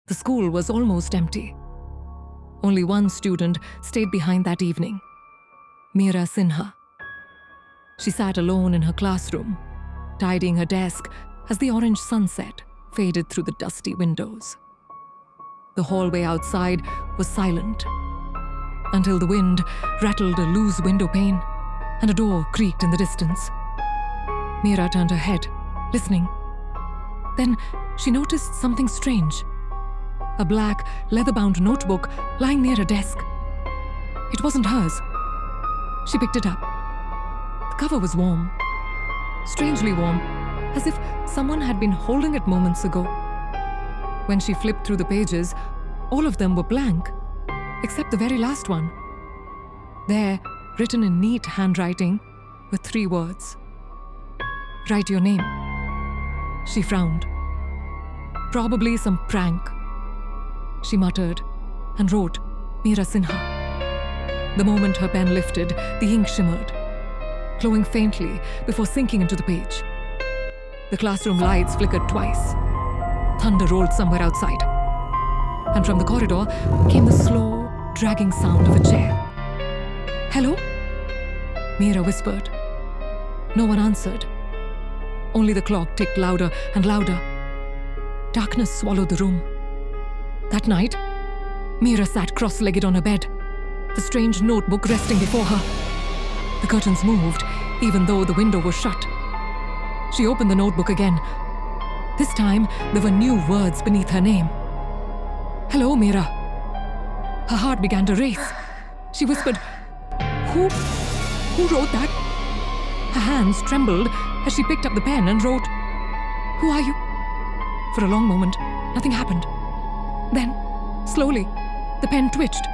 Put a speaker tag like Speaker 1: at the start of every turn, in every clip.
Speaker 1: The school was almost empty. Only one student stayed behind that evening, Meera Sinha. She sat alone in her classroom, tidying her desk as the orange sunset faded through the dusty windows. The hallway outside was silent until the wind rattled a loose window pane and a door creaked in the distance. Meera turned her head, listening. Then she noticed something strange. A black, leather-bound notebook lying near her desk. It wasn't hers. She picked it up. The cover was warm, strangely warm, as if someone had been holding it moments ago. When she flipped through the pages, all of them were blank, except the very last one. There, written in neat handwriting, were 3 words. "Write your name." She frowned. Probably some prank. She muttered and wrote, Meera Sinha. The moment her pen lifted, the ink shimmered, glowing faintly before sinking into the page. The classroom lights flickered twice. Thunder rolled somewhere outside. And from the corridor came the slow, dragging sound of a chair. "Hello?" Meera whispered. No one answered. Only the clock ticked louder and louder. Darkness swallowed the room. That night, Meera sat cross-legged on her bed, the strange notebook resting before her. The curtains moved, even though the window was shut. She opened the notebook again. This time, there were new words beneath her name. "Hello, Meera." Her heart began to race. She whispered, Who wrote that?" Her hands trembled as she picked up the pen and wrote, "Who are you?" For a long moment, nothing happened. Then, slowly, the pen twitched,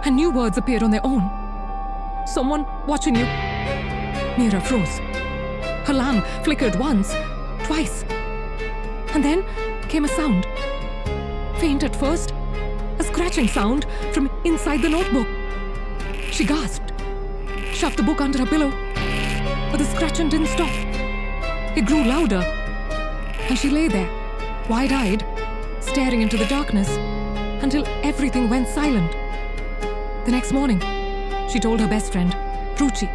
Speaker 1: and new words appeared on their own. "Someone watching you." Meera froze. Her lamp flickered once, twice. And then came a sound. Faint at first, a scratching sound from inside the notebook. She gasped, shoved the book under her pillow, but the scratching didn't stop. It grew louder, and she lay there, wide-eyed, staring into the darkness until everything went silent. The next morning, she told her best friend, Ruchi.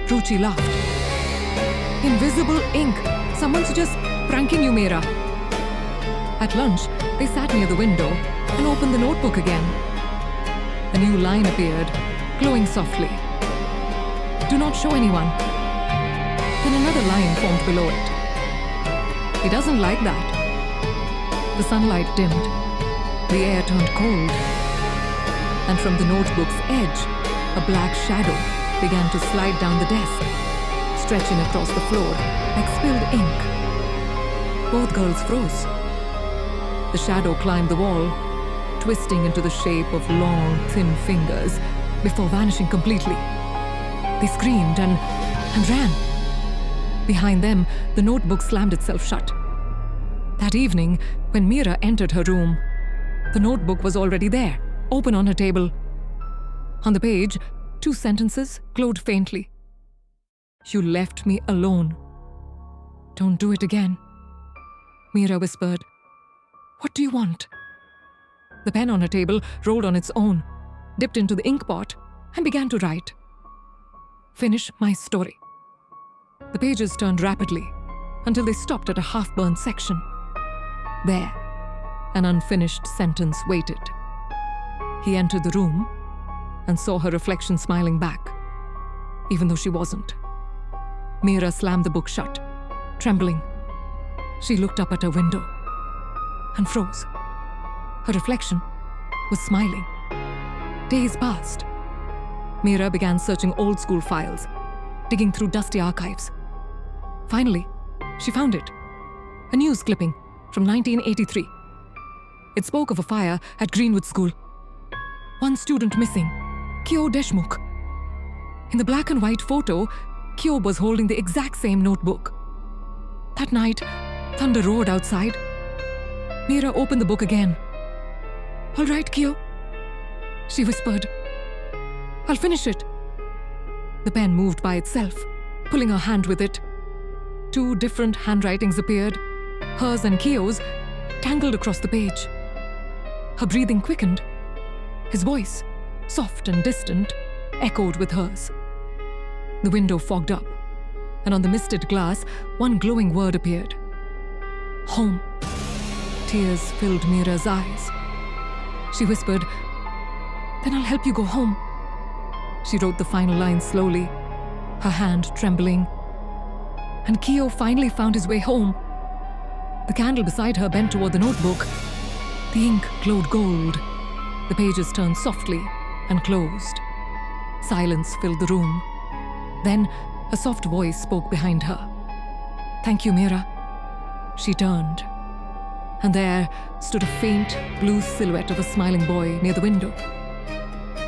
Speaker 1: Ruchi laughed. "Invisible ink! Someone's just pranking you, Meera." At lunch, they sat near the window and opened the notebook again. A new line appeared, glowing softly. "Do not show anyone." Then another line formed below it. "He doesn't like that." The sunlight dimmed. The air turned cold. And from the notebook's edge, a black shadow began to slide down the desk, stretching across the floor like spilled ink. Both girls froze. The shadow climbed the wall, twisting into the shape of long, thin fingers before vanishing completely. They screamed and ran. Behind them, the notebook slammed itself shut. That evening, when Meera entered her room, the notebook was already there, open on her table. On the page, 2 sentences glowed faintly. "You left me alone. Don't do it again." Meera whispered, "What do you want?" The pen on her table rolled on its own, dipped into the ink pot, and began to write. "Finish my story." The pages turned rapidly until they stopped at a half-burned section. There, an unfinished sentence waited. He entered the room and saw her reflection smiling back, even though she wasn't. Meera slammed the book shut, trembling. She looked up at her window and froze. Her reflection was smiling. Days passed. Meera began searching old school files, digging through dusty archives. Finally, she found it. A news clipping from 1983. It spoke of a fire at Greenwood School. One student missing, Kyo Deshmukh. In the black and white photo, Kyo was holding the exact same notebook. That night, thunder roared outside. Meera opened the book again. "All right, Kyo," she whispered. "I'll finish it." The pen moved by itself, pulling her hand with it. 2 different handwritings appeared, hers and Kyo's, tangled across the page. Her breathing quickened. His voice, soft and distant, echoed with hers. The window fogged up, and on the misted glass, one glowing word appeared. Home. Tears filled Meera's eyes. She whispered, "Then I'll help you go home." She wrote the final line slowly, her hand trembling. And Keo finally found his way home. The candle beside her bent toward the notebook. The ink glowed gold. The pages turned softly and closed. Silence filled the room. Then a soft voice spoke behind her. "Thank you, Meera." She turned, and there stood a faint blue silhouette of a smiling boy near the window.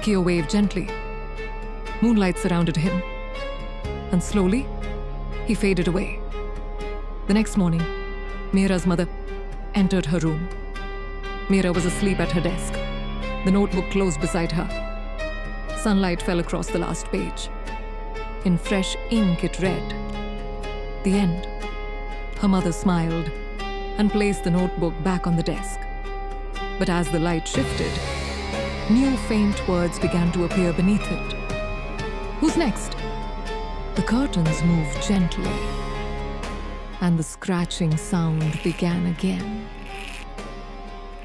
Speaker 1: Keo waved gently. Moonlight surrounded him, and slowly he faded away. The next morning, Meera's mother entered her room. Meera was asleep at her desk, the notebook closed beside her. Sunlight fell across the last page. In fresh ink it read, "The end." Her mother smiled and placed the notebook back on the desk. But as the light shifted, new faint words began to appear beneath it. "Who's next?" The curtains moved gently, and the scratching sound began again.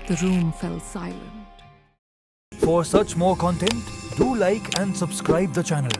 Speaker 1: The room fell silent.
Speaker 2: For such more content, do like and subscribe the channel.